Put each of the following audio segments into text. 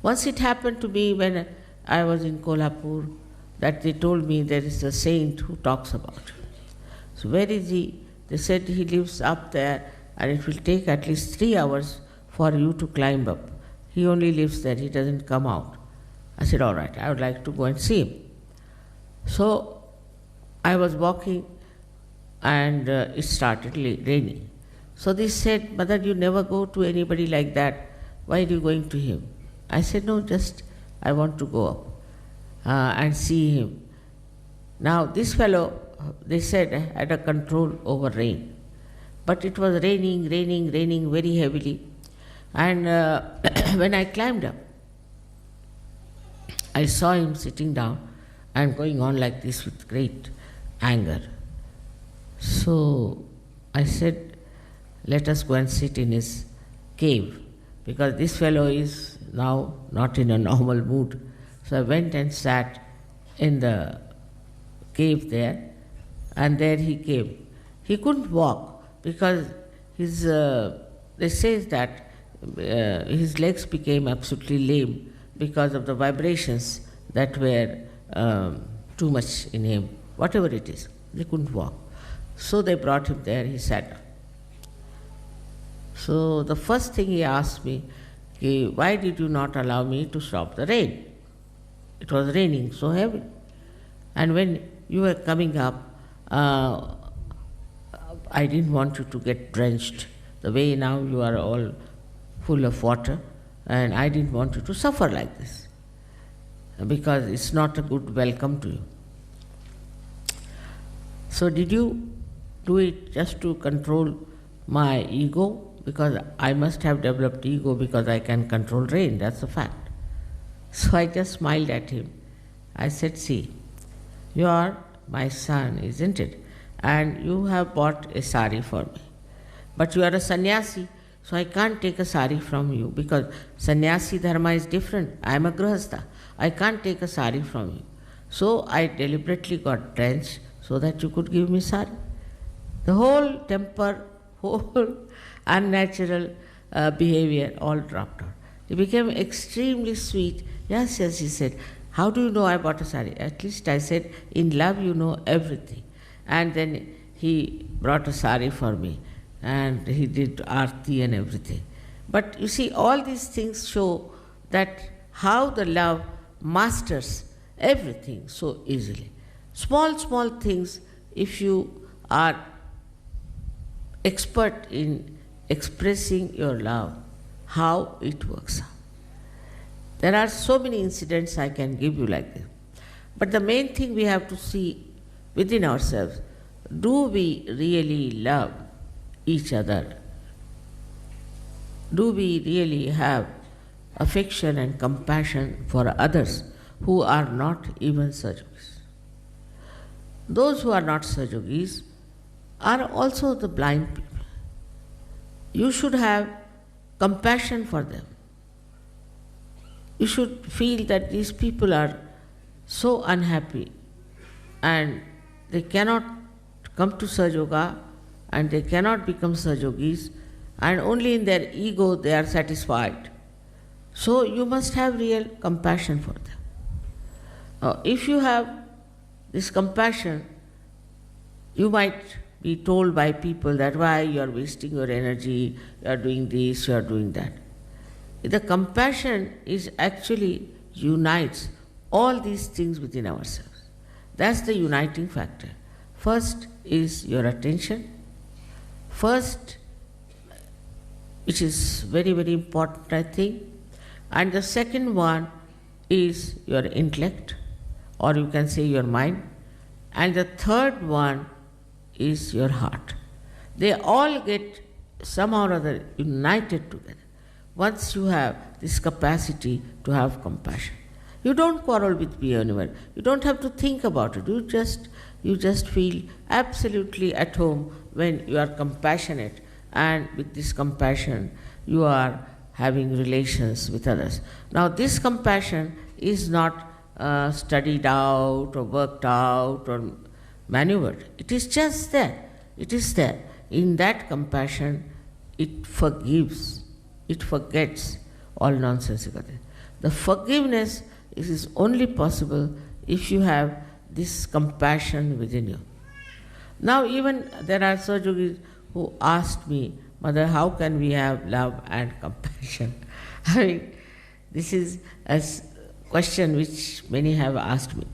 Once it happened to me when I was in Kolhapur that they told me there is a saint who talks about it. So where is he? They said he lives up there and it will take at least 3 hours for you to climb up. He only lives there, he doesn't come out. I said, all right, I would like to go and see him. So I was walking and it started raining. So they said, Mother, you never go to anybody like that. Why are you going to him? I said, no, just I want to go up and see him. Now this fellow, they said, had a control over rain. But it was raining very heavily. And when I climbed up, I saw him sitting down and going on like this with great anger. So I said, let us go and sit in his cave, because this fellow is now not in a normal mood. So I went and sat in the cave there, and there he came. He couldn't walk because his, they say that his legs became absolutely lame because of the vibrations that were too much in him, whatever it is. They couldn't walk. So they brought him there, he sat down. So the first thing he asked me, why did you not allow me to stop the rain? It was raining so heavy. And when you were coming up, I didn't want you to get drenched. The way now you are all full of water, and I didn't want you to suffer like this, because it's not a good welcome to you. So did you do it just to control my ego? Because I must have developed ego because I can control rain, that's a fact. So I just smiled at him. I said, see, you are my son, isn't it? And you have bought a sari for me. But you are a sannyasi, so I can't take a sari from you because sannyasi dharma is different. I am a grihastha. I can't take a sari from you. So I deliberately got drenched so that you could give me sari. The whole temper, whole unnatural behavior all dropped out. He became extremely sweet. Yes, yes, he said, how do you know I bought a sari? At least I said, in love you know everything. And then he brought a sari for me and he did aarti and everything. But you see, all these things show that how the love masters everything so easily. Small, small things, if you are expert in expressing your love, how it works out. There are so many incidents I can give you like this. But the main thing we have to see within ourselves, do we really love each other? Do we really have affection and compassion for others who are not even Sahajogis? Those who are not Sahajogis are also the blind people. You should have compassion for them. You should feel that these people are so unhappy and they cannot come to Sahajoga and they cannot become Sahajogis, and only in their ego they are satisfied. So you must have real compassion for them. If you have this compassion, you might be told by people that why you are wasting your energy, you are doing this, you are doing that. The compassion is actually unites all these things within ourselves. That's the uniting factor. First is your attention. First, which is very, very important, I think. And the second one is your intellect, or you can say your mind. And the third one is your heart. They all get somehow or other united together once you have this capacity to have compassion. You don't quarrel with anyone. You don't have to think about it. You just feel absolutely at home when you are compassionate, and with this compassion you are having relations with others. Now this compassion is not studied out or worked out or maneuvered. It is just there. It is there. In that compassion, it forgives, it forgets all nonsensical things. The forgiveness is only possible if you have this compassion within you. Now even there are Sahajogis who asked me, Mother, how can we have love and compassion? I mean, this is a question which many have asked me.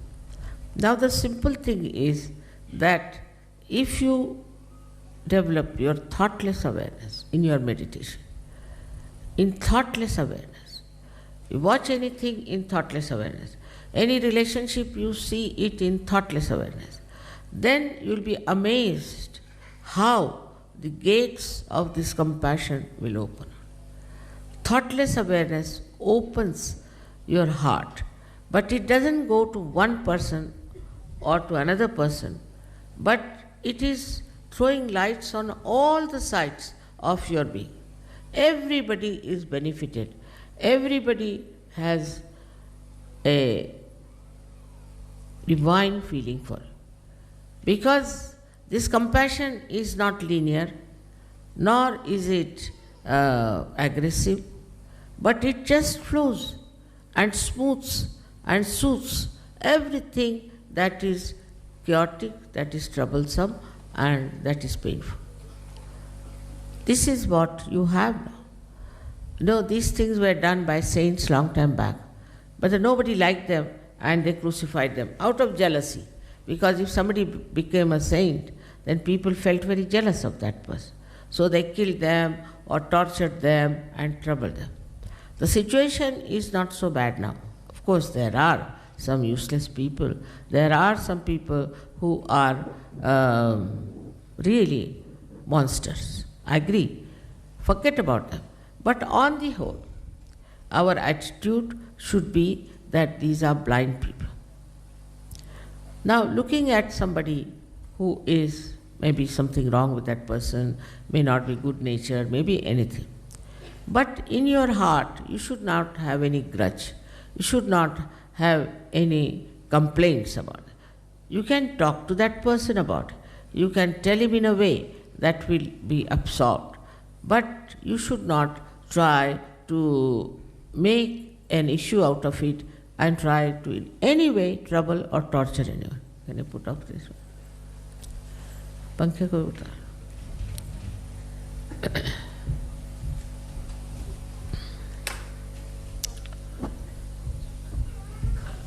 Now the simple thing is that if you develop your thoughtless awareness in your meditation, in thoughtless awareness, you watch anything in thoughtless awareness, any relationship you see it in thoughtless awareness, then you'll be amazed how the gates of this compassion will open. Thoughtless awareness opens your heart, but it doesn't go to one person or to another person, but it is throwing lights on all the sides of your being. Everybody is benefited. Everybody has a divine feeling for it. Because this compassion is not linear, nor is it aggressive, but it just flows and smooths and soothes everything that is chaotic, that is troublesome, and that is painful. This is what you have now. You know, these things were done by saints long time back, but nobody liked them and they crucified them out of jealousy. Because if somebody became a saint, then people felt very jealous of that person. So they killed them or tortured them and troubled them. The situation is not so bad now. Of course, there are some useless people. There are some people who are really monsters. I agree. Forget about them. But on the whole, our attitude should be that these are blind people. Now, looking at somebody who is maybe something wrong with that person, may not be good natured, maybe anything. But in your heart, you should not have any grudge. You should not have any complaints about it. You can talk to that person about it. You can tell him in a way that will be absorbed. But you should not try to make an issue out of it and try to in any way trouble or torture anyone. Can you put off this one? पंखे को उतार.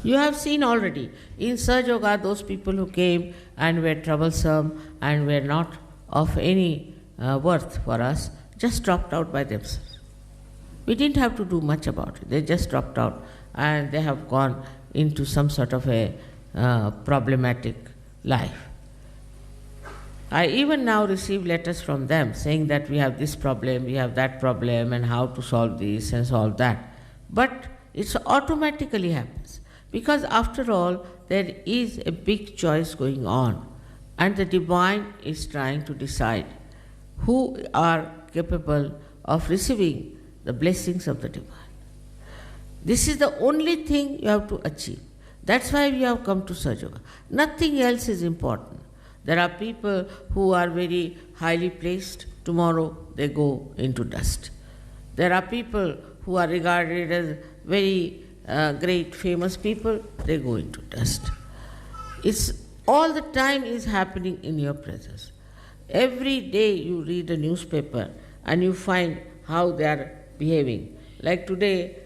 You have seen already in Sahaja Yoga those people who came and were troublesome and were not of any worth for us just dropped out by themselves. We didn't have to do much about it. They just dropped out and they have gone into some sort of a problematic life. I even now receive letters from them saying that we have this problem, we have that problem, and how to solve this and solve that. But it automatically happens. Because after all, there is a big choice going on, and the divine is trying to decide who are capable of receiving the blessings of the divine. This is the only thing you have to achieve. That's why we have come to Sahaja Yoga. Nothing else is important. There are people who are very highly placed, tomorrow they go into dust. There are people who are regarded as very great famous people, they go into dust. It's all the time is happening in your presence. Every day you read a newspaper and you find how they are behaving. Like today,